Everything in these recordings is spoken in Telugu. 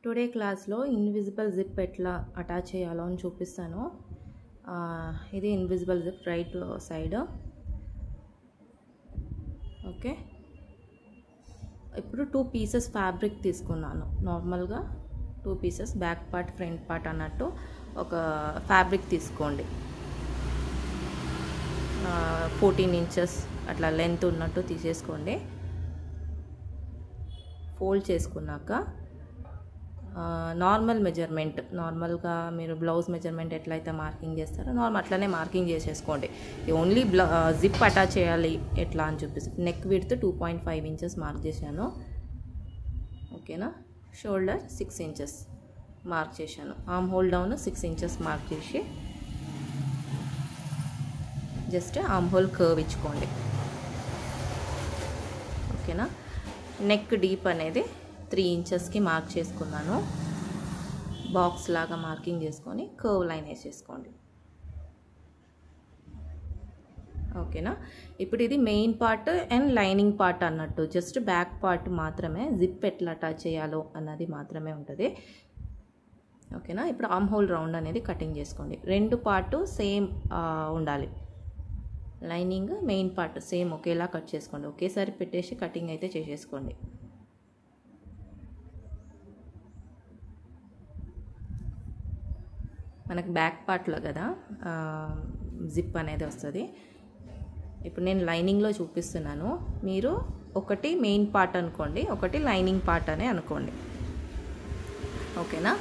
టుడే క్లాస్లో ఇన్విజిబుల్ జిప్ ఎట్లా అటాచ్ చేయాలో అని చూపిస్తాను. ఇది invisible zip right side. Okay, ఇప్పుడు 2 పీసెస్ ఫ్యాబ్రిక్ తీసుకున్నాను. నార్మల్గా 2 pieces back part front part అన్నట్టు ఒక ఫ్యాబ్రిక్ తీసుకోండి. 14 ఇంచెస్ అట్లా లెంత్ ఉన్నట్టు తీసేసుకోండి. ఫోల్డ్ చేసుకున్నాక నార్మల్ మెజర్మెంట్, నార్మల్గా మీరు బ్లౌజ్ మెజర్మెంట్ ఎట్లయితే మార్కింగ్ చేస్తారో అట్లనే మార్కింగ్ చేసేసుకోండి. ఓన్లీ జిప్ అటాచ్ చేయాలి ఎట్లా అని చూపిస్తుంది. నెక్ విడ్త్ 2.5 ఇంచెస్ మార్క్ చేశాను. ఓకేనా, షోల్డర్ 6 ఇంచెస్ మార్క్ చేశాను. Arm whole down 6 inches mark చేసి జస్ట్ ఆర్మ్ హోల్ కర్వ్ ఇచ్చుకోండి. ఓకేనా, నెక్ డీప్ అనేది 3 ఇంచెస్కి మార్క్ చేసుకున్నాను. బాక్స్ లాగా మార్కింగ్ చేసుకొని కర్వ్ లైన్ వేసేసుకోండి. ఓకేనా, ఇప్పుడు ఇది main part and lining part అన్నట్టు, జస్ట్ బ్యాక్ పార్ట్ మాత్రమే జిప్ ఎట్లా అటాచ్ చేయాలో అన్నది మాత్రమే ఉంటుంది. ఓకేనా, ఇప్పుడు ఆర్మ్ హోల్ రౌండ్ అనేది కటింగ్ చేసుకోండి. 2 పార్ట్ సేమ్ ఉండాలి. లైనింగ్ మెయిన్ పార్ట్ సేమ్ ఒకేలా కట్ చేసుకోండి. ఒకేసారి పెట్టేసి కటింగ్ అయితే చేసేసుకోండి. మనకు బ్యాక్ పార్ట్లో కదా జిప్ అనేది వస్తుంది. ఇప్పుడు నేను లైనింగ్లో చూపిస్తున్నాను, మీరు ఒకటి మెయిన్ పార్ట్ అనుకోండి, ఒకటి లైనింగ్ పార్ట్ అనే అనుకోండి. ఓకేనా,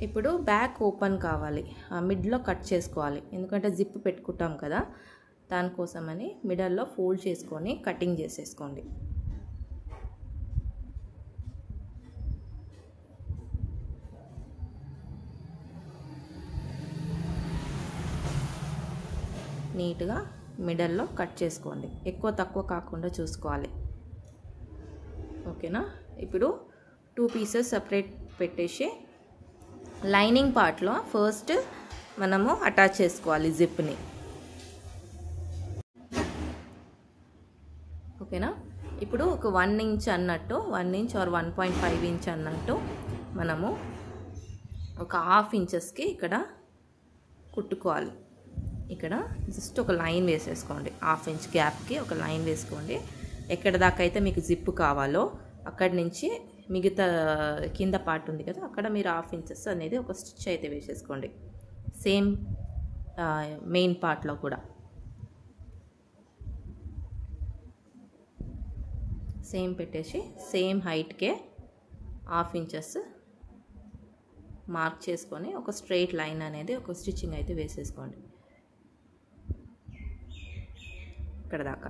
ఇప్పుడు బ్యాక్ ఓపెన్ కావాలి, మిడ్లో కట్ చేసుకోవాలి. ఎందుకంటే జిప్ పెట్టుకుంటాం కదా, దానికోసమని మిడల్లో ఫోల్డ్ చేసుకొని కటింగ్ చేసేసుకోండి. నీట్గా మిడల్లో కట్ చేసుకోండి. ఎక్కువ తక్కువ కాకుండా చూసుకోవాలి. ఓకేనా, ఇప్పుడు 2 పీసెస్ సపరేట్ పెట్టేసి లైనింగ్ పార్ట్లో ఫస్ట్ మనము అటాచ్ చేసుకోవాలి జిప్ని. ఓకేనా, ఇప్పుడు ఒక 1 ఇంచ్ అన్నట్టు, 1 ఇంచ్ ఆర్ 1.5 ఇంచ్ అన్నట్టు మనము ఒక 1/2 ఇంచెస్కి ఇక్కడ కుట్టుకోవాలి. ఇక్కడ జస్ట్ ఒక లైన్ వేసేసుకోండి. 1/2 ఇంచ్ గ్యాప్కి ఒక లైన్ వేసుకోండి. ఎక్కడ దాకా అయితే మీకు జిప్ కావాలో అక్కడి నుంచి మిగతా కింద పార్ట్ ఉంది కదా, అక్కడ మీరు 1/2 ఇంచెస్ అనేది ఒక స్టిచ్ అయితే వేసేసుకోండి. సేమ్ మెయిన్ పార్ట్లో కూడా సేమ్ పెట్టేసి సేమ్ హైట్కే 1/2 ఇంచెస్ మార్క్ చేసుకొని ఒక స్ట్రైట్ లైన్ అనేది ఒక స్టిచ్చింగ్ అయితే వేసేసుకోండి. ఇక్కడ దాకా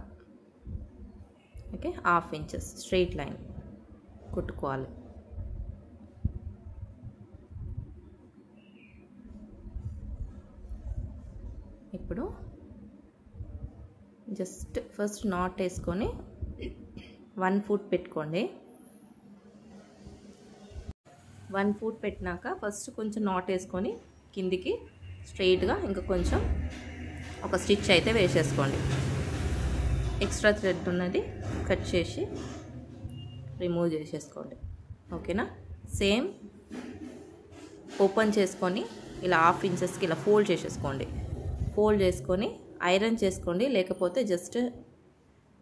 ఓకే, 1/2 ఇంచెస్ స్ట్రైట్ లైన్ కుట్టుకోవాలి. ఇప్పుడు జస్ట్ ఫస్ట్ నాట్ వేసుకొని 1 ఫుట్ పెట్టుకోండి. 1 ఫుట్ పెట్టినాక ఫస్ట్ కొంచెం నాట్ వేసుకొని కిందికి స్ట్రైట్గా ఇంకా కొంచెం ఒక స్టిచ్ అయితే వేసేసుకోండి. ఎక్స్ట్రా థ్రెడ్ ఉన్నది కట్ చేసి రిమూవ్ చేసేసుకోండి. ఓకేనా, సేమ్ ఓపెన్ చేసుకొని ఇలా 1/2 ఇంచెస్కి ఇలా ఫోల్డ్ చేసేసుకోండి. ఫోల్డ్ చేసుకొని ఐరన్ చేసుకోండి, లేకపోతే జస్ట్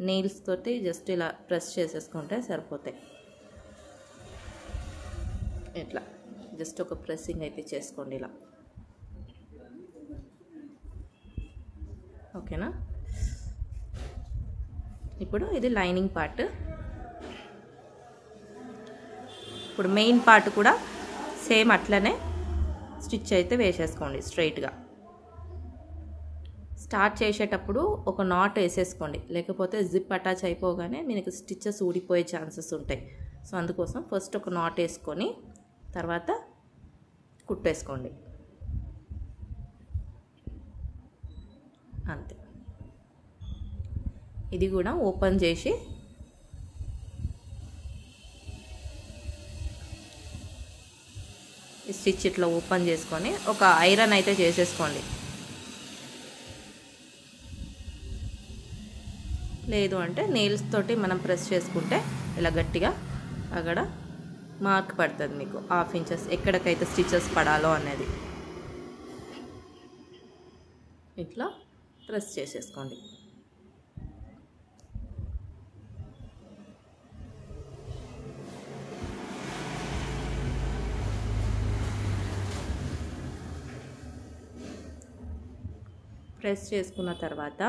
నెయిల్స్ తోటి జస్ట్ ఇలా ప్రెస్ చేసేసుకుంటే సరిపోతాయి. ఇట్లా జస్ట్ ఒక ప్రెస్సింగ్ అయితే చేసుకోండి ఇలా. ఓకేనా, ఇప్పుడు ఇది లైనింగ్ పార్ట్. ఇప్పుడు మెయిన్ పార్ట్ కూడా సేమ్ అట్లనే స్టిచ్ అయితే వేసేసుకోండి స్ట్రైట్గా. స్టార్ట్ చేసేటప్పుడు ఒక నాట్ వేసేసుకోండి, లేకపోతే జిప్ అటాచ్ అయిపోగానే మీకు స్టిచెస్ ఊడిపోయే ఛాన్సెస్ ఉంటాయి. సో అందుకోసం ఫస్ట్ ఒక నాట్ వేసుకొని తర్వాత కుట్టేసుకోండి. అంతే. ఇది కూడా ఓపెన్ చేసి స్టిచ్ ఇట్లా ఓపెన్ చేసుకొని ఒక ఐరన్ అయితే చేసేసుకోండి. లేదు అంటే నెయిల్స్ తోటి మనం ప్రెస్ చేసుకుంటే ఇలా గట్టిగా అక్కడ మార్క్ పడుతుంది మీకు 1/2 ఇంచెస్ ఎక్కడికైతే స్టిచెస్ పడాలో అనేది. ఇట్లా ప్రెస్ చేసేసుకోండి. ప్రెస్ చేసుకున్న తర్వాత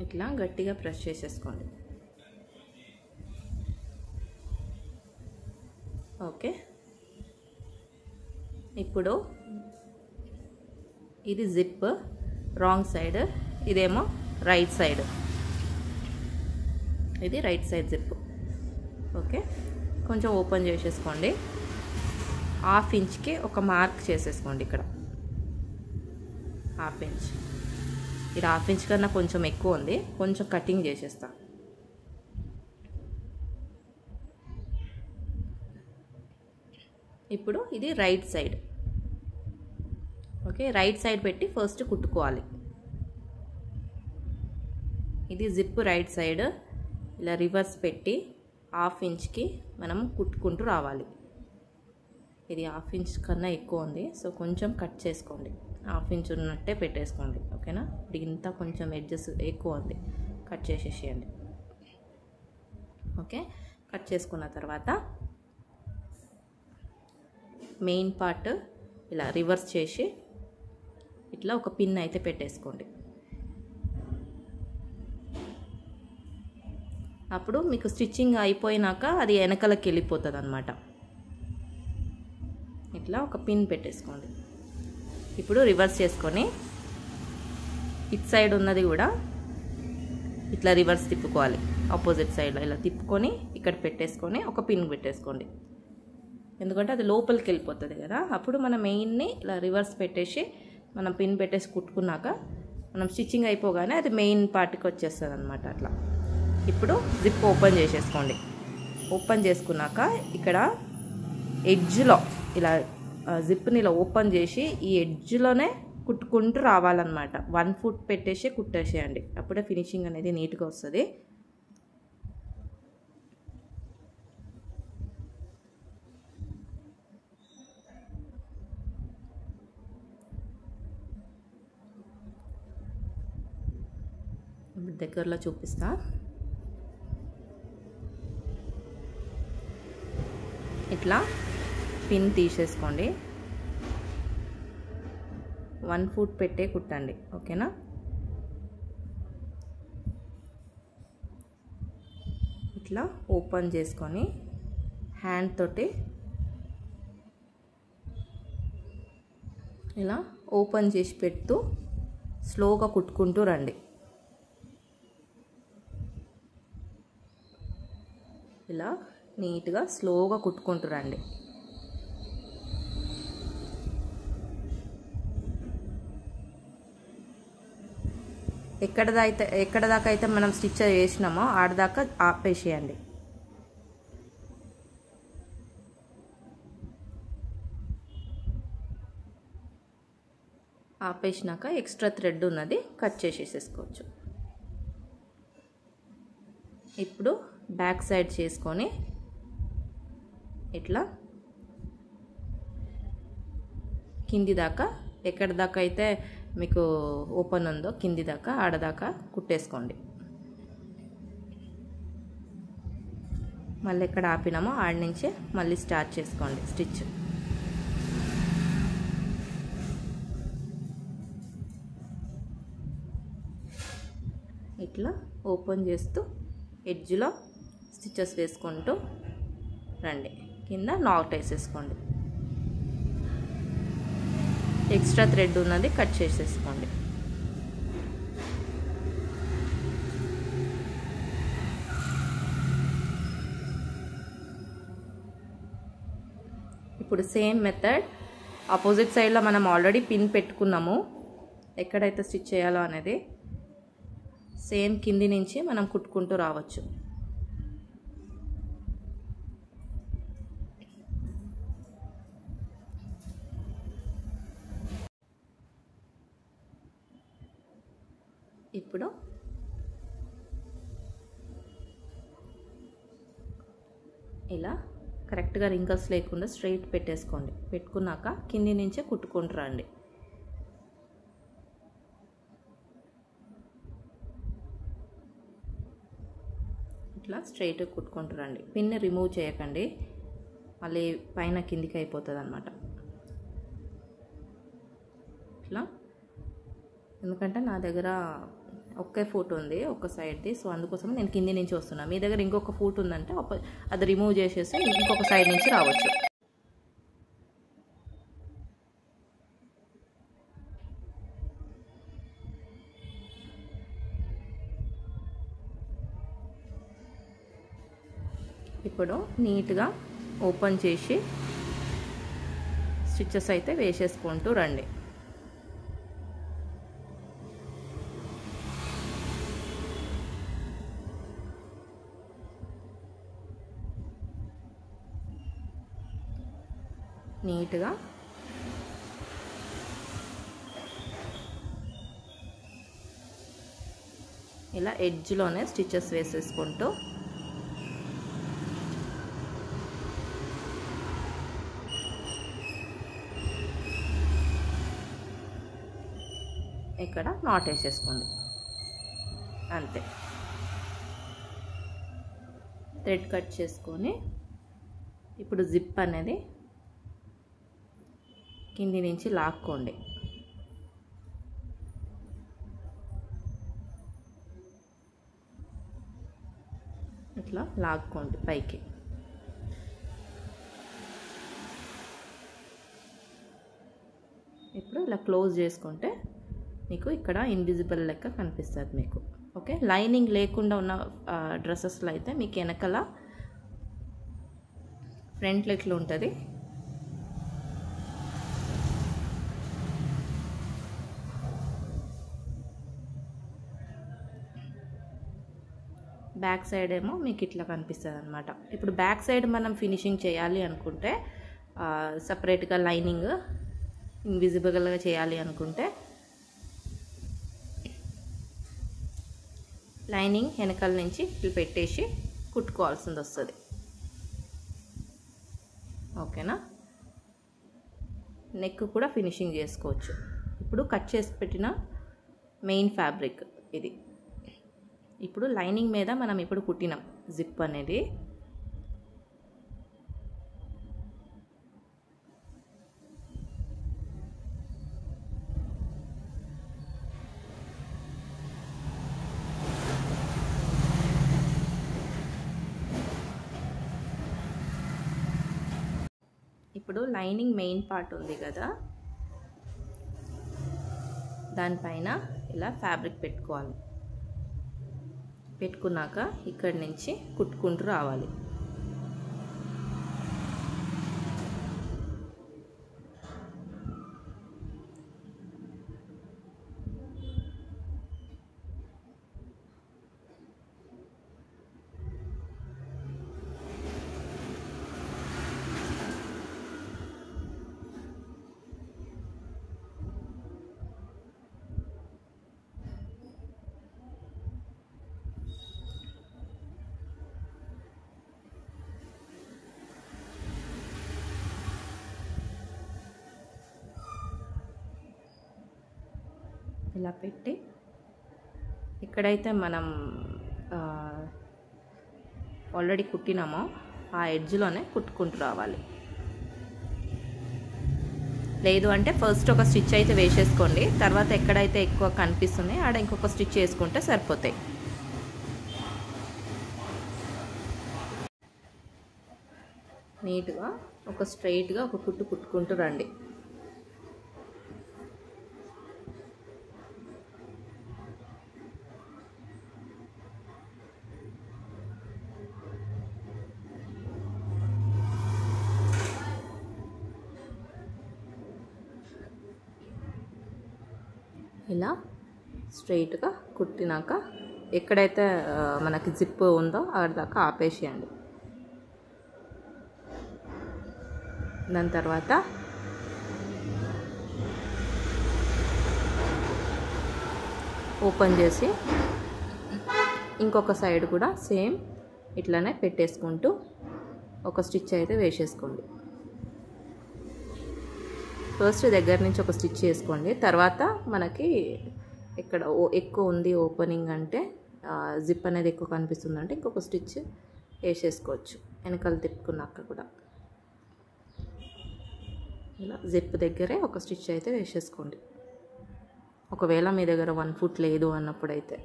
ఇట్లా గట్టిగా ప్రెస్ చేసేసుకోండి. ఓకే, ఇప్పుడు ఇది జిప్ రాంగ్ సైడ్, ఇదేమో రైట్ సైడ్. ఇది రైట్ సైడ్ జిప్. ఓకే, కొంచెం ఓపెన్ చేసేసుకోండి. 1/2 ఇంచ్కి ఒక మార్క్ చేసేసుకోండి. ఇక్కడ 1/2 ఇంచ్, ఇది 1/2 ఇంచ్ కన్నా కొంచెం ఎక్కువ ఉంది, కొంచెం కటింగ్ చేసేస్తా. ఇప్పుడు ఇది right side. Okay, right side పెట్టి ఫస్ట్ కుట్టుకోవాలి. ఇది జిప్ రైట్ సైడ్, ఇలా రివర్స్ పెట్టి 1/2 ఇంచ్కి మనం కుట్టుకుంటూ రావాలి. ఇది 1/2 ఇంచ్ కన్నా ఎక్కువ ఉంది, సో కొంచెం కట్ చేసుకోండి. 1/2 ఇంచ్ ఉన్నట్టే పెట్టేసుకోండి. ఓకేనా, ఇప్పుడు ఇంత కొంచెం ఎడ్జెస్ ఎక్కువ ఉంది, కట్ చేసేసేయండి. ఓకే, కట్ చేసుకున్న తర్వాత మెయిన్ పార్ట్ ఇలా రివర్స్ చేసి ఇట్లా ఒక పిన్ అయితే పెట్టేసుకోండి. అప్పుడు మీకు స్టిచ్చింగ్ అయిపోయినాక అది వెనకలకి వెళ్ళిపోతుంది అన్నమాట. ఇట్లా ఒక పిన్ పెట్టేసుకోండి. ఇప్పుడు రివర్స్ చేసుకొని ఇట్ సైడ్ ఉన్నది కూడా ఇట్లా రివర్స్ తిప్పుకోవాలి. ఆపోజిట్ సైడ్లో ఇలా తిప్పుకొని ఇక్కడ పెట్టేసుకొని ఒక పిన్ పెట్టేసుకోండి. ఎందుకంటే అది లోపలికి వెళ్ళిపోతుంది కదా. అప్పుడు మనం మెయిన్ని ఇలా రివర్స్ పెట్టేసి మనం పిన్ పెట్టేసి కుట్టుకున్నాక మనం స్టిచ్చింగ్ అయిపోగానే అది మెయిన్ పార్ట్కి వచ్చేస్తుంది అన్నమాట. అట్లా ఇప్పుడు జిప్ ఓపెన్ చేసేసుకోండి. ఓపెన్ చేసుకున్నాక ఇక్కడ ఎడ్జ్లో ఇలా జిప్ని ఇలా ఓపెన్ చేసి ఈ ఎడ్జ్లోనే కుట్టుకుంటూ రావాలన్నమాట. 1 ఫుట్ పెట్టేసి కుట్టేసేయండి, అప్పుడే ఫినిషింగ్ అనేది నీట్గా వస్తుంది. దగ్గరలో చూపిస్తా. ఇట్లా పిన్ తీసేసుకోండి. 1 ఫుట్ పెట్టే కుట్టండి. ఓకేనా, ఇట్లా ఓపెన్ చేసుకొని హ్యాండ్ తోటి ఇలా ఓపెన్ చేసి పెడుతూ స్లోగా కుట్టుకుంటూ రండి. ఇలా నీట్గా స్లోగా కుట్టుకుంటూ రండి. ఎక్కడ దాకా అయితే మనం స్టిచ్ చేసినామో ఆడదాకా ఆపేసేయండి. ఆపేసినాక ఎక్స్ట్రా థ్రెడ్ ఉన్నది కట్ చేసేసుకోవచ్చు. ఇప్పుడు బ్యాక్ సైడ్ చేసుకొని ఇట్లా కింది దాకా, ఎక్కడి దాకా అయితే మీకు ఓపెన్ ఉందో కింది దాకా ఆడదాకా కుట్టేసుకోండి. మళ్ళీ ఎక్కడ ఆపినామో ఆడ నుంచే మళ్ళీ స్టార్ట్ చేసుకోండి స్టిచ్. ఇట్లా ఓపెన్ చేస్తూ ఎడ్జ్లో స్టిచెస్ వేసుకుంటూ రండి. కింద నాట్ వేసేసుకోండి. ఎక్స్ట్రా థ్రెడ్ ఉన్నది కట్ చేసేసుకోండి. ఇప్పుడు సేమ్ మెథడ్ ఆపోజిట్ సైడ్లో మనం ఆల్రెడీ పిన్ పెట్టుకున్నాము, ఎక్కడైతే స్టిచ్ చేయాలో అనేది సేమ్ కింది నుంచి మనం కుట్టుకుంటూ రావచ్చు. ఇప్పుడు ఇలా కరెక్ట్గా రింకల్స్ లేకుండా స్ట్రైట్ పెట్టేసుకోండి. పెట్టుకున్నాక కింది నుంచే కుట్టుకుంటూ రండి. ఇట్లా స్ట్రైట్ కుట్టుకుంటూ రండి. పిన్ రిమూవ్ చేయకండి, మళ్ళీ పైన కిందికి అయిపోతుంది అన్నమాట. ఇట్లా ఎందుకంటే నా దగ్గర ఒకే ఫూట్ ఉంది ఒక సైడ్ది, సో అందుకోసం నేను కింది నుంచి వస్తున్నాను. మీ దగ్గర ఇంకొక ఫూట్ ఉందంటే అది రిమూవ్ చేసేసి ఇంకొక సైడ్ నుంచి రావచ్చు. ఇప్పుడు నీట్గా ఓపెన్ చేసి స్టిచెస్ అయితే వేసేసుకుంటూ రండి. నీట్గా ఇలా ఎడ్జ్లోనే స్టిచెస్ వేసేసుకుంటూ ఇక్కడ నాట్ వేసేసుకోండి. అంతే. థ్రెడ్ కట్ చేసుకొని ఇప్పుడు జిప్ అనేది కింది నుంచి లాక్కోండి. ఇట్లా లాక్కోండి పైకి. ఇప్పుడు ఇలా క్లోజ్ చేసుకుంటే మీకు ఇక్కడ ఇన్విజిబుల్ లెక్క కనిపిస్తుంది మీకు. ఓకే, లైనింగ్ లేకుండా ఉన్న డ్రెస్సెస్లో అయితే మీకు వెనకాల ఫ్రంట్ లెక్లు ఉంటుంది, బ్యాక్ సైడ్ ఏమో మీకు ఇట్లా కనిపిస్తుంది అనమాట. ఇప్పుడు బ్యాక్ సైడ్ మనం ఫినిషింగ్ చేయాలి అనుకుంటే సపరేట్గా లైనింగ్ ఇన్విజిబుల్గా చేయాలి అనుకుంటే లైనింగ్ వెనకాల నుంచి ఇట్లా పెట్టేసి కుట్టుకోవాల్సింది వస్తుంది. ఓకేనా, నెక్ కూడా ఫినిషింగ్ చేసుకోవచ్చు. ఇప్పుడు కట్ చేసి పెట్టిన మెయిన్ ఫ్యాబ్రిక్ ఇది. ఇప్పుడు లైనింగ్ మీద మనం ఇప్పుడు కుట్టినాం జిప్ అనేది. ఇప్పుడు లైనింగ్ మెయిన్ పార్ట్ ఉంది కదా, దానిపైన ఇలా ఫ్యాబ్రిక్ పెట్టుకోవాలి. పెట్టుకున్నాక ఇక్కడి నుంచి కుట్టుకుంటూ రావాలి. ఇలా పెట్టి ఎక్కడైతే మనం ఆల్రెడీ కుట్టినామో ఆ ఎడ్జ్లోనే కుట్టుకుంటూ రావాలి. లేదు అంటే ఫస్ట్ ఒక స్టిచ్ అయితే వేసేసుకోండి, తర్వాత ఎక్కడైతే ఎక్కువ కనిపిస్తుంది ఆడ ఇంకొక స్టిచ్ వేసుకుంటే సరిపోతాయి. నీట్గా ఒక స్ట్రైట్గా ఒక కుట్టు కుట్టుకుంటూ రండి. ఇలా స్ట్రైట్గా కుట్టినాక ఎక్కడైతే మనకి జిప్ ఉందో అక్కడ దాకా ఆపేసేయండి. దాని తర్వాత ఓపెన్ చేసి ఇంకొక సైడ్ కూడా సేమ్ ఇట్లానే పెట్టేసుకుంటూ ఒక స్టిచ్ అయితే వేసేసుకోండి. ఫస్ట్ దగ్గర నుంచి ఒక స్టిచ్ వేసుకోండి. తర్వాత మనకి ఇక్కడ ఎక్కువ ఉంది ఓపెనింగ్ అంటే జిప్ అనేది ఎక్కువ కనిపిస్తుంది అంటే ఇంకొక స్టిచ్ వేసేసుకోవచ్చు. వెనకాల తిప్పుకున్నాక కూడా ఇలా జిప్ దగ్గరే ఒక స్టిచ్ అయితే వేసేసుకోండి. ఒకవేళ మీ దగ్గర 1 ఫుట్ లేదు అన్నప్పుడైతే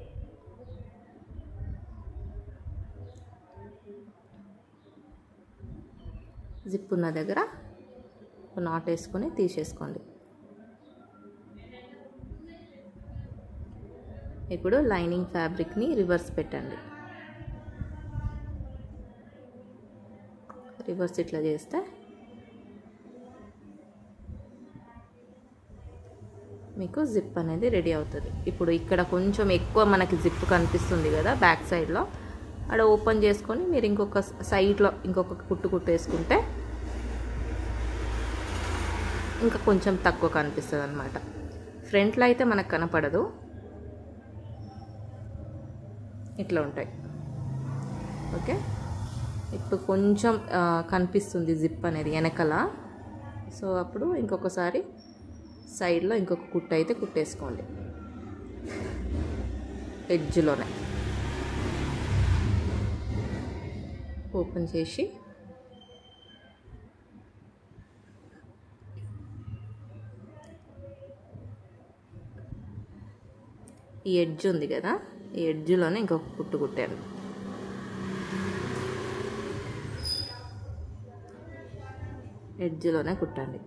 జిప్ ఉన్న దగ్గర ఒక నాట్ వేసుకొని తీసేసుకోండి. ఇప్పుడు లైనింగ్ ఫ్యాబ్రిక్ని రివర్స్ పెట్టండి. రివర్స్ ఇట్లా చేస్తే మీకు జిప్ అనేది రెడీ అవుతుంది. ఇప్పుడు ఇక్కడ కొంచెం ఎక్కువ మనకి జిప్ కనిపిస్తుంది కదా బ్యాక్ సైడ్లో, అక్కడ ఓపెన్ చేసుకొని మీరు ఇంకొక సైడ్లో ఇంకొక కుట్టు వేసుకుంటే ఇంకా కొంచెం తక్కువ కనిపిస్తుంది అన్నమాట. ఫ్రంట్లో అయితే మనకు కనపడదు, ఇట్లా ఉంటాయి. ఓకే, ఇప్పుడు కొంచెం కనిపిస్తుంది జిప్ అనేది వెనకల. సో అప్పుడు ఇంకొకసారి సైడ్లో ఇంకొక కుట్టు అయితే కుట్టేసుకోండి ఎడ్జ్లోనే. ఓపెన్ చేసి ఈ ఎడ్జ్ ఉంది కదా, ఈ ఎడ్జ్లోనే ఇంకొక కుట్టు కుట్టాను. ఎడ్జ్లోనే కుట్టండి.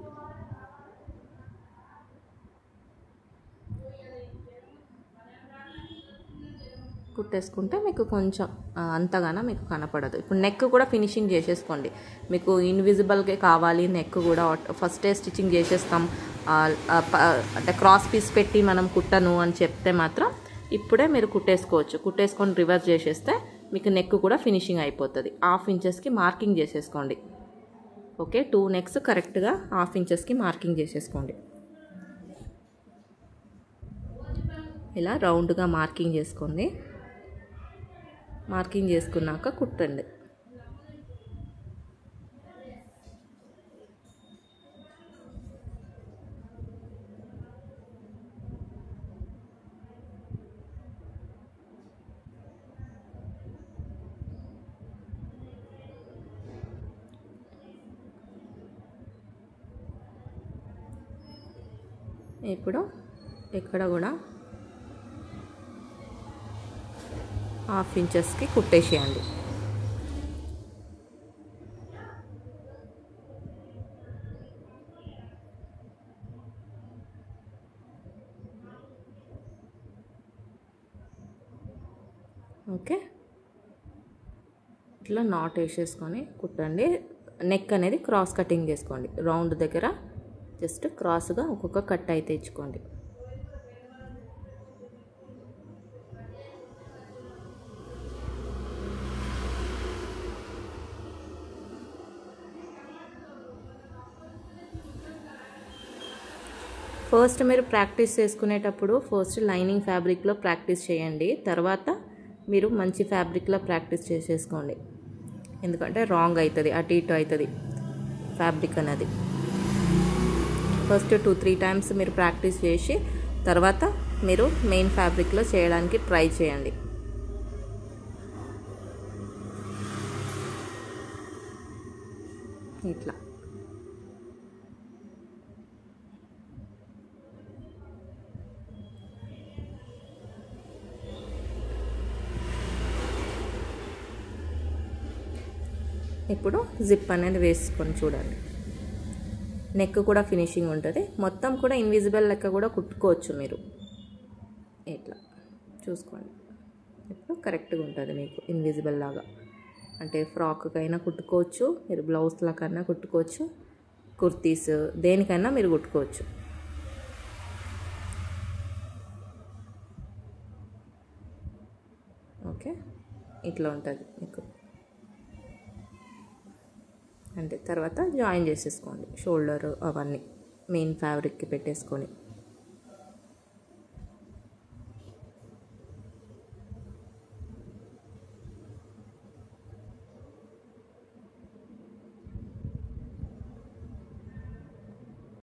కుట్టేసుకుంటే మీకు కొంచెం అంతగానో మీకు కనపడదు. ఇప్పుడు నెక్ కూడా ఫినిషింగ్ చేసేసుకోండి. మీకు ఇన్విజిబుల్గా కావాలి నెక్ కూడా ఫస్టే స్టిచ్చింగ్ చేసేస్తాం అంటే క్రాస్ పీస్ పెట్టి మనం కుట్టను అని చెప్తే మాత్రం ఇప్పుడే మీరు కుట్టేసుకోవచ్చు. కుట్టేసుకొని రివర్స్ చేసేస్తే మీకు నెక్ కూడా ఫినిషింగ్ అయిపోతుంది. 1/2 ఇంచెస్కి మార్కింగ్ చేసేసుకోండి. ఓకే, 2 నెక్స్ కరెక్ట్గా 1/2 ఇంచెస్కి మార్కింగ్ చేసేసుకోండి. ఇలా రౌండ్గా మార్కింగ్ చేసుకోండి. మార్కింగ్ చేసుకున్నాక కుట్టండి. ఇప్పుడు ఇక్కడ కూడా 1/2 ఇంచెస్కి కుట్టేసేయండి. ఓకే, ఇట్లా నాట్ వేసేసుకొని కుట్టండి. నెక్ అనేది క్రాస్ కటింగ్ చేసుకోండి. రౌండ్ దగ్గర జస్ట్ క్రాస్గా ఒక్కొక్క కట్ అయితే ఇచ్చుకోండి. ఫస్ట్ మీరు ప్రాక్టీస్ చేసుకునేటప్పుడు ఫస్ట్ లైనింగ్ ఫ్యాబ్రిక్లో ప్రాక్టీస్ చేయండి. తర్వాత మీరు మంచి ఫ్యాబ్రిక్లో ప్రాక్టీస్ చేసేసుకోండి. ఎందుకంటే రాంగ్ అవుతుంది, అటు ఇటు అవుతుంది ఫ్యాబ్రిక్ అనేది. ఫస్ట్ 2-3 టైమ్స్ మీరు ప్రాక్టీస్ చేసి తర్వాత మీరు మెయిన్ ఫ్యాబ్రిక్లో చేయడానికి ట్రై చేయండి. ఇట్లా ఇప్పుడు జిప్ అనేది వేసుకొని చూడండి. నెక్ కూడా ఫినిషింగ్ ఉంటుంది. మొత్తం కూడా ఇన్విజిబుల్ లెక్క కూడా కుట్టుకోవచ్చు మీరు. ఇట్లా చూసుకోండి. ఇప్పుడు కరెక్ట్గా ఉంటుంది మీకు ఇన్విజిబుల్ లాగా. అంటే ఫ్రాక్కైనా కుట్టుకోవచ్చు, మీరు బ్లౌజ్లకన్నా కుట్టుకోవచ్చు, కుర్తీస్ దేనికైనా మీరు కుట్టుకోవచ్చు. ఓకే, ఇట్లా ఉంటుంది మీకు. అంటే తర్వాత జాయిన్ చేసేసుకోండి షోల్డర్ అవన్నీ మెయిన్ ఫ్యాబ్రిక్కి పెట్టేసుకొని.